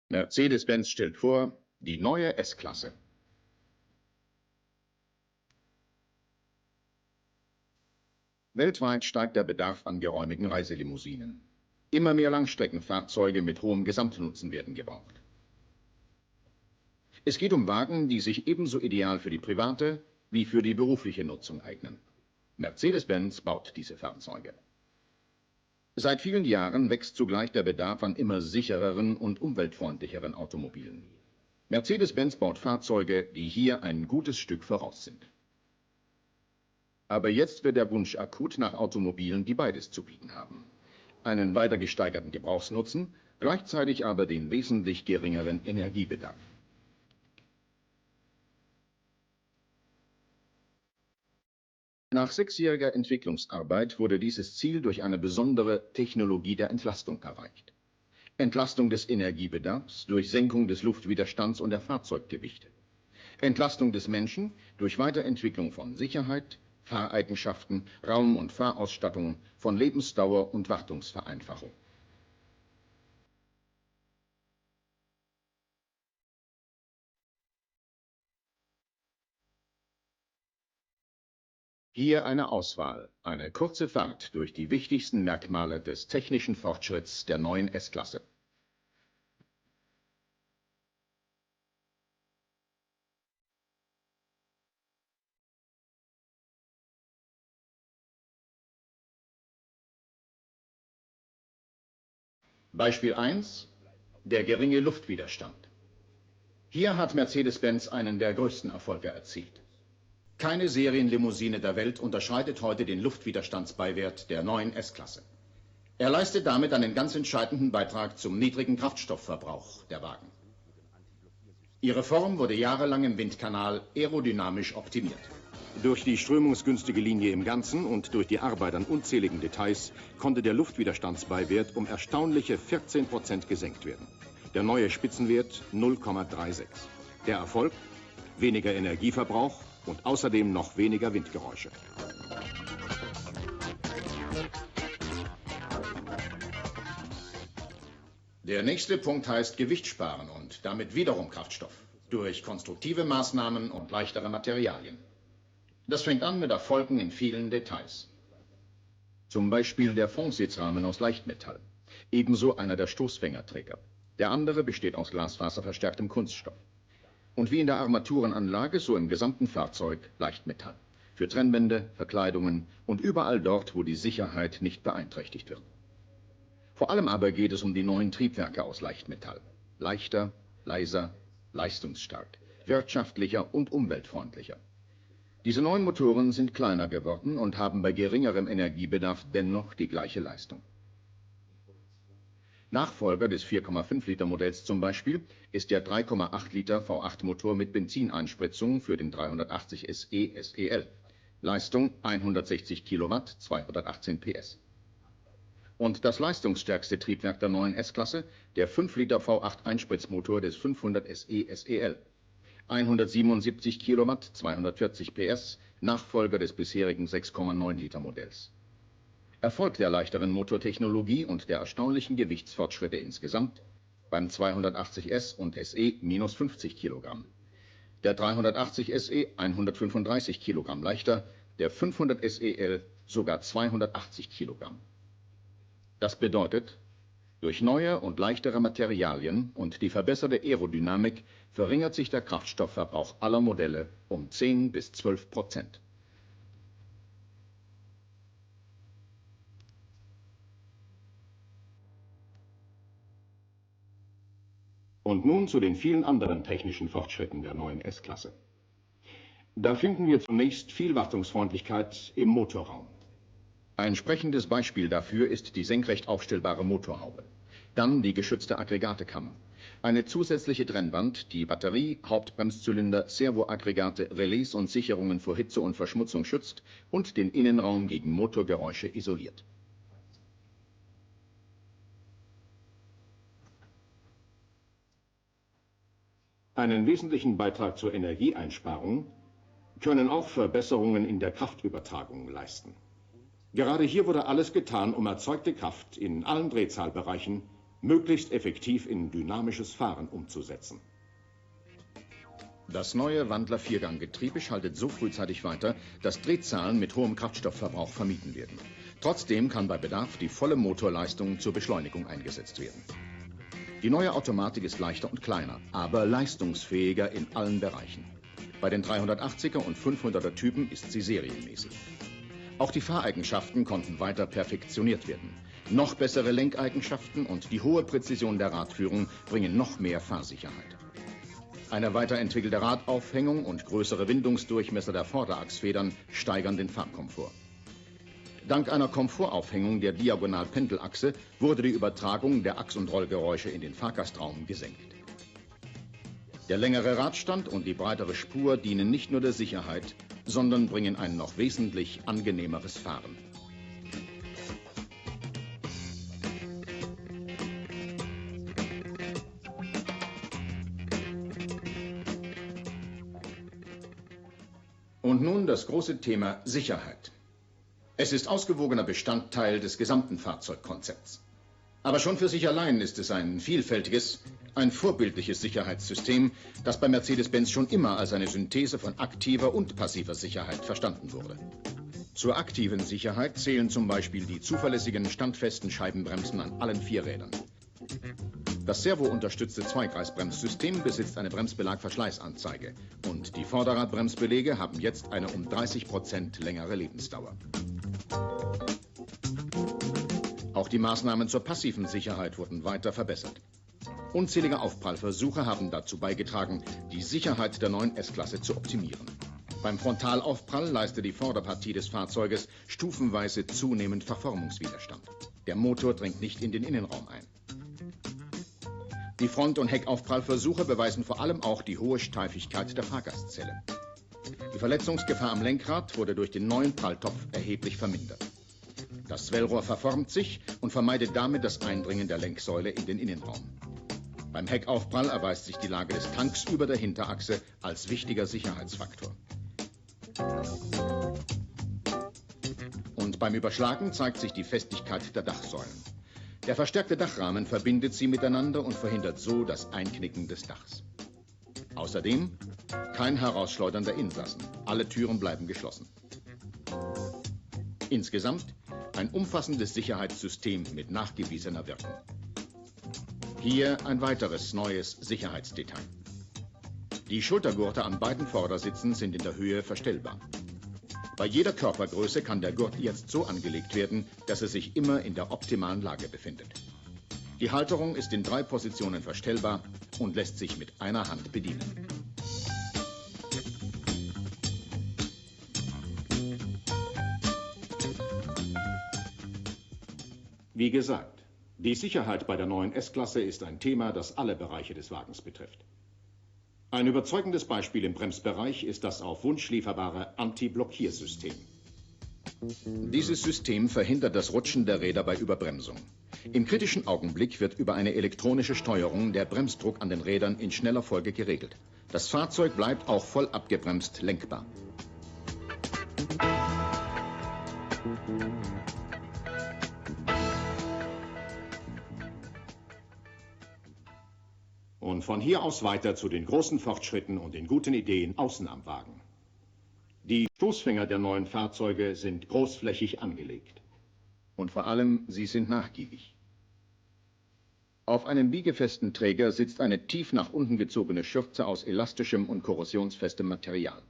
Mercedes-Benz stellt vor die neue S-Klasse. Weltweit steigt der Bedarf an geräumigen Reiselimousinen. Immer mehr Langstreckenfahrzeuge mit hohem Gesamtnutzen werden gebraucht. Es geht um Wagen, die sich ebenso ideal für die private wie für die berufliche Nutzung eignen. Mercedes-Benz baut diese Fahrzeuge. Seit vielen Jahren wächst zugleich der Bedarf an immer sichereren und umweltfreundlicheren Automobilen. Mercedes-Benz baut Fahrzeuge, die hier ein gutes Stück voraus sind. Aber jetzt wird der Wunsch akut nach Automobilen, die beides zu bieten haben. Einen weiter gesteigerten Gebrauchsnutzen, gleichzeitig aber den wesentlich geringeren Energiebedarf. Nach 6-jähriger Entwicklungsarbeit wurde dieses Ziel durch eine besondere Technologie der Entlastung erreicht. Entlastung des Energiebedarfs durch Senkung des Luftwiderstands und der Fahrzeuggewichte. Entlastung des Menschen durch Weiterentwicklung von Sicherheit, Fahreigenschaften, Raum- und Fahrausstattung, von Lebensdauer und Wartungsvereinfachung. Hier eine Auswahl, eine kurze Fahrt durch die wichtigsten Merkmale des technischen Fortschritts der neuen S-Klasse. Beispiel 1: der geringe Luftwiderstand. Hier hat Mercedes-Benz einen der größten Erfolge erzielt. Keine Serienlimousine der Welt unterschreitet heute den Luftwiderstandsbeiwert der neuen S-Klasse. Er leistet damit einen ganz entscheidenden Beitrag zum niedrigen Kraftstoffverbrauch der Wagen. Ihre Form wurde jahrelang im Windkanal aerodynamisch optimiert. Durch die strömungsgünstige Linie im Ganzen und durch die Arbeit an unzähligen Details konnte der Luftwiderstandsbeiwert um erstaunliche 14% gesenkt werden. Der neue Spitzenwert 0,36. Der Erfolg? Weniger Energieverbrauch und außerdem noch weniger Windgeräusche. Der nächste Punkt heißt Gewicht sparen und damit wiederum Kraftstoff. Durch konstruktive Maßnahmen und leichtere Materialien. Das fängt an mit Erfolgen in vielen Details. Zum Beispiel der Fondsitzrahmen aus Leichtmetall. Ebenso einer der Stoßfängerträger. Der andere besteht aus glasfaserverstärktem Kunststoff. Und wie in der Armaturenanlage, so im gesamten Fahrzeug Leichtmetall. Für Trennwände, Verkleidungen und überall dort, wo die Sicherheit nicht beeinträchtigt wird. Vor allem aber geht es um die neuen Triebwerke aus Leichtmetall. Leichter, leiser, leistungsstark, wirtschaftlicher und umweltfreundlicher. Diese neuen Motoren sind kleiner geworden und haben bei geringerem Energiebedarf dennoch die gleiche Leistung. Nachfolger des 4,5 Liter Modells zum Beispiel ist der 3,8 Liter V8 Motor mit Benzineinspritzung für den 380 SE SEL. Leistung 160 Kilowatt, 218 PS. Und das leistungsstärkste Triebwerk der neuen S-Klasse, der 5 Liter V8 Einspritzmotor des 500 SE SEL. 177 Kilowatt, 240 PS, Nachfolger des bisherigen 6,9 Liter Modells. Erfolg der leichteren Motortechnologie und der erstaunlichen Gewichtsfortschritte insgesamt beim 280 S und SE minus 50 Kilogramm. Der 380 SE 135 Kilogramm leichter, der 500 SEL sogar 280 Kilogramm. Das bedeutet, durch neue und leichtere Materialien und die verbesserte Aerodynamik verringert sich der Kraftstoffverbrauch aller Modelle um 10 bis 12%. Und nun zu den vielen anderen technischen Fortschritten der neuen S-Klasse. Da finden wir zunächst viel Wartungsfreundlichkeit im Motorraum. Ein sprechendes Beispiel dafür ist die senkrecht aufstellbare Motorhaube. Dann die geschützte Aggregatekammer. Eine zusätzliche Trennwand, die Batterie, Hauptbremszylinder, Servoaggregate, Relais und Sicherungen vor Hitze und Verschmutzung schützt und den Innenraum gegen Motorgeräusche isoliert. Einen wesentlichen Beitrag zur Energieeinsparung können auch Verbesserungen in der Kraftübertragung leisten. Gerade hier wurde alles getan, um erzeugte Kraft in allen Drehzahlbereichen möglichst effektiv in dynamisches Fahren umzusetzen. Das neue Wandler-Vierganggetriebe schaltet so frühzeitig weiter, dass Drehzahlen mit hohem Kraftstoffverbrauch vermieden werden. Trotzdem kann bei Bedarf die volle Motorleistung zur Beschleunigung eingesetzt werden. Die neue Automatik ist leichter und kleiner, aber leistungsfähiger in allen Bereichen. Bei den 380er und 500er Typen ist sie serienmäßig. Auch die Fahreigenschaften konnten weiter perfektioniert werden. Noch bessere Lenkeigenschaften und die hohe Präzision der Radführung bringen noch mehr Fahrsicherheit. Eine weiterentwickelte Radaufhängung und größere Windungsdurchmesser der Vorderachsfedern steigern den Fahrkomfort. Dank einer Komfortaufhängung der Diagonalpendelachse wurde die Übertragung der Achs- und Rollgeräusche in den Fahrgastraum gesenkt. Der längere Radstand und die breitere Spur dienen nicht nur der Sicherheit, sondern bringen ein noch wesentlich angenehmeres Fahren. Und nun das große Thema Sicherheit. Es ist ausgewogener Bestandteil des gesamten Fahrzeugkonzepts. Aber schon für sich allein ist es ein vielfältiges, ein vorbildliches Sicherheitssystem, das bei Mercedes-Benz schon immer als eine Synthese von aktiver und passiver Sicherheit verstanden wurde. Zur aktiven Sicherheit zählen zum Beispiel die zuverlässigen, standfesten Scheibenbremsen an allen 4 Rädern. Das servounterstützte Zweigreisbremssystem besitzt eine Bremsbelag-Verschleißanzeige und die Vorderradbremsbeläge haben jetzt eine um 30% längere Lebensdauer. Auch die Maßnahmen zur passiven Sicherheit wurden weiter verbessert. Unzählige Aufprallversuche haben dazu beigetragen, die Sicherheit der neuen S-Klasse zu optimieren. Beim Frontalaufprall leistet die Vorderpartie des Fahrzeuges stufenweise zunehmend Verformungswiderstand. Der Motor dringt nicht in den Innenraum ein. Die Front- und Heckaufprallversuche beweisen vor allem auch die hohe Steifigkeit der Fahrgastzelle. Die Verletzungsgefahr am Lenkrad wurde durch den neuen Pralltopf erheblich vermindert. Das Swellrohr verformt sich und vermeidet damit das Eindringen der Lenksäule in den Innenraum. Beim Heckaufprall erweist sich die Lage des Tanks über der Hinterachse als wichtiger Sicherheitsfaktor. Und beim Überschlagen zeigt sich die Festigkeit der Dachsäulen. Der verstärkte Dachrahmen verbindet sie miteinander und verhindert so das Einknicken des Dachs. Außerdem kein Herausschleudern der Insassen. Alle Türen bleiben geschlossen. Insgesamt ein umfassendes Sicherheitssystem mit nachgewiesener Wirkung. Hier ein weiteres neues Sicherheitsdetail. Die Schultergurte an beiden Vordersitzen sind in der Höhe verstellbar. Bei jeder Körpergröße kann der Gurt jetzt so angelegt werden, dass er sich immer in der optimalen Lage befindet. Die Halterung ist in 3 Positionen verstellbar und lässt sich mit einer Hand bedienen. Wie gesagt, die Sicherheit bei der neuen S-Klasse ist ein Thema, das alle Bereiche des Wagens betrifft. Ein überzeugendes Beispiel im Bremsbereich ist das auf Wunsch lieferbare Anti-Blockiersystem. Dieses System verhindert das Rutschen der Räder bei Überbremsung. Im kritischen Augenblick wird über eine elektronische Steuerung der Bremsdruck an den Rädern in schneller Folge geregelt. Das Fahrzeug bleibt auch voll abgebremst lenkbar. Und von hier aus weiter zu den großen Fortschritten und den guten Ideen außen am Wagen. Die Stoßfänger der neuen Fahrzeuge sind großflächig angelegt. Und vor allem, sie sind nachgiebig. Auf einem biegefesten Träger sitzt eine tief nach unten gezogene Schürze aus elastischem und korrosionsfestem Material.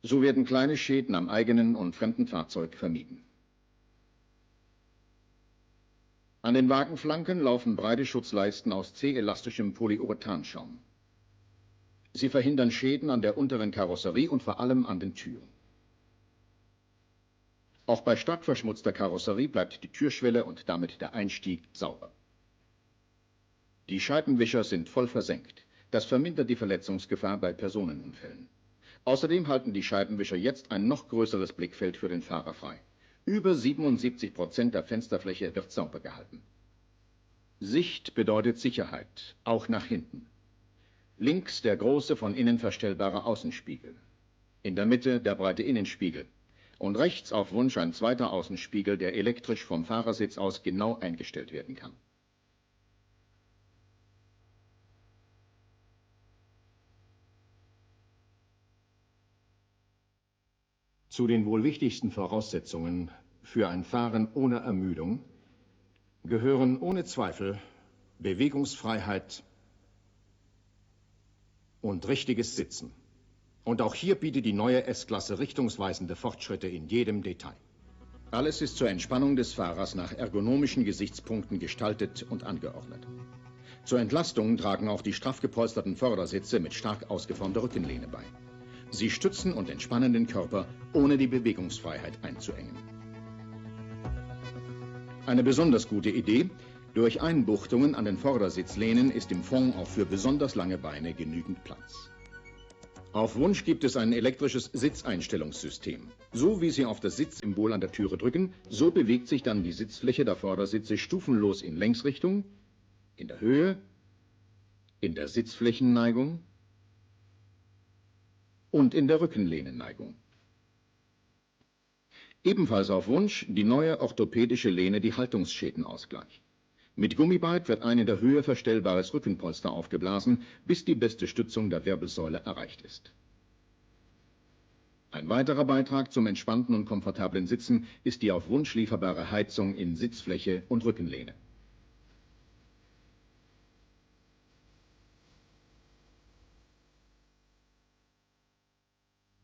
So werden kleine Schäden am eigenen und fremden Fahrzeug vermieden. An den Wagenflanken laufen breite Schutzleisten aus zäh-elastischem Polyurethanschaum. Sie verhindern Schäden an der unteren Karosserie und vor allem an den Türen. Auch bei stark verschmutzter Karosserie bleibt die Türschwelle und damit der Einstieg sauber. Die Scheibenwischer sind voll versenkt. Das vermindert die Verletzungsgefahr bei Personenunfällen. Außerdem halten die Scheibenwischer jetzt ein noch größeres Blickfeld für den Fahrer frei. Über 77% der Fensterfläche wird sauber gehalten. Sicht bedeutet Sicherheit, auch nach hinten. Links der große von innen verstellbare Außenspiegel. In der Mitte der breite Innenspiegel. und rechts auf Wunsch ein zweiter Außenspiegel, der elektrisch vom Fahrersitz aus genau eingestellt werden kann. Zu den wohl wichtigsten Voraussetzungen für ein Fahren ohne Ermüdung gehören ohne Zweifel Bewegungsfreiheit und richtiges Sitzen. Und auch hier bietet die neue S-Klasse richtungsweisende Fortschritte in jedem Detail. Alles ist zur Entspannung des Fahrers nach ergonomischen Gesichtspunkten gestaltet und angeordnet. Zur Entlastung tragen auch die straff gepolsterten Vordersitze mit stark ausgeformter Rückenlehne bei. Sie stützen und entspannen den Körper, ohne die Bewegungsfreiheit einzuengen. Eine besonders gute Idee: durch Einbuchtungen an den Vordersitzlehnen ist im Fond auch für besonders lange Beine genügend Platz. Auf Wunsch gibt es ein elektrisches Sitzeinstellungssystem. So wie Sie auf das Sitzsymbol an der Türe drücken, so bewegt sich dann die Sitzfläche der Vordersitze stufenlos in Längsrichtung, in der Höhe, in der Sitzflächenneigung und in der Rückenlehnenneigung. Ebenfalls auf Wunsch die neue orthopädische Lehne, die Haltungsschäden ausgleicht. Mit Gummibeit wird ein in der Höhe verstellbares Rückenpolster aufgeblasen, bis die beste Stützung der Wirbelsäule erreicht ist. Ein weiterer Beitrag zum entspannten und komfortablen Sitzen ist die auf Wunsch lieferbare Heizung in Sitzfläche und Rückenlehne.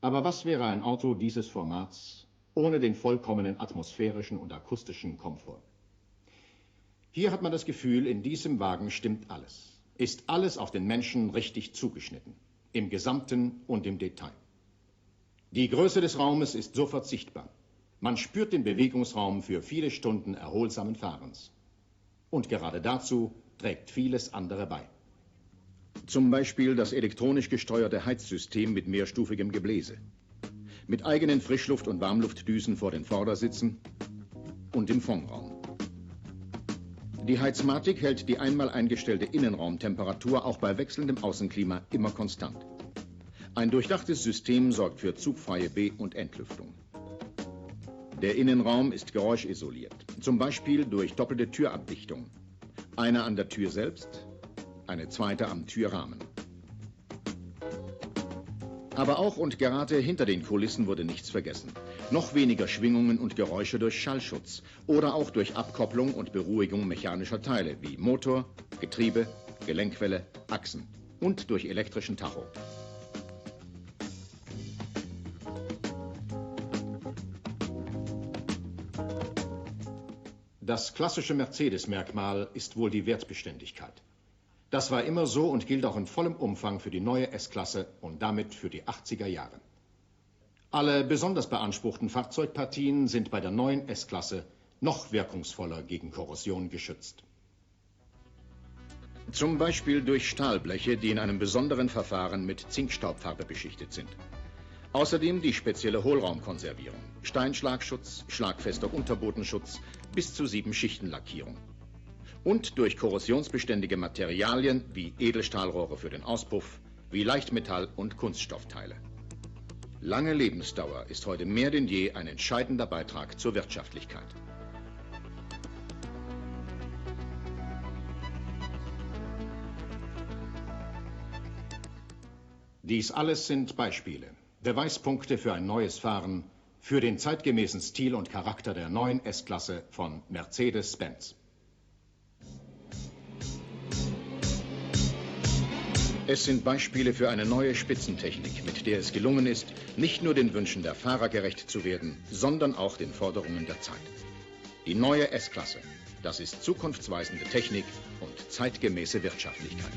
Aber was wäre ein Auto dieses Formats ohne den vollkommenen atmosphärischen und akustischen Komfort? Hier hat man das Gefühl, in diesem Wagen stimmt alles. Ist alles auf den Menschen richtig zugeschnitten, im Gesamten und im Detail. Die Größe des Raumes ist sofort sichtbar. Man spürt den Bewegungsraum für viele Stunden erholsamen Fahrens. Und gerade dazu trägt vieles andere bei. Zum Beispiel das elektronisch gesteuerte Heizsystem mit mehrstufigem Gebläse, mit eigenen Frischluft- und Warmluftdüsen vor den Vordersitzen und im Frontraum. Die Heizmatik hält die einmal eingestellte Innenraumtemperatur auch bei wechselndem Außenklima immer konstant. Ein durchdachtes System sorgt für zugfreie Be- und Entlüftung. Der Innenraum ist geräuschisoliert, zum Beispiel durch doppelte Türabdichtung. Eine an der Tür selbst, eine zweite am Türrahmen. Aber auch und gerade hinter den Kulissen wurde nichts vergessen. Noch weniger Schwingungen und Geräusche durch Schallschutz oder auch durch Abkopplung und Beruhigung mechanischer Teile wie Motor, Getriebe, Gelenkwelle, Achsen und durch elektrischen Tacho. Das klassische Mercedes-Merkmal ist wohl die Wertbeständigkeit. Das war immer so und gilt auch in vollem Umfang für die neue S-Klasse und damit für die 80er Jahre. Alle besonders beanspruchten Fahrzeugpartien sind bei der neuen S-Klasse noch wirkungsvoller gegen Korrosion geschützt. Zum Beispiel durch Stahlbleche, die in einem besonderen Verfahren mit Zinkstaubfarbe beschichtet sind. Außerdem die spezielle Hohlraumkonservierung, Steinschlagschutz, schlagfester Unterbodenschutz, bis zu 7 Schichten Lackierung. Und durch korrosionsbeständige Materialien wie Edelstahlrohre für den Auspuff, wie Leichtmetall- und Kunststoffteile. Lange Lebensdauer ist heute mehr denn je ein entscheidender Beitrag zur Wirtschaftlichkeit. Dies alles sind Beispiele, Beweispunkte für ein neues Fahren, für den zeitgemäßen Stil und Charakter der neuen S-Klasse von Mercedes-Benz. Es sind Beispiele für eine neue Spitzentechnik, mit der es gelungen ist, nicht nur den Wünschen der Fahrer gerecht zu werden, sondern auch den Forderungen der Zeit. Die neue S-Klasse, das ist zukunftsweisende Technik und zeitgemäße Wirtschaftlichkeit.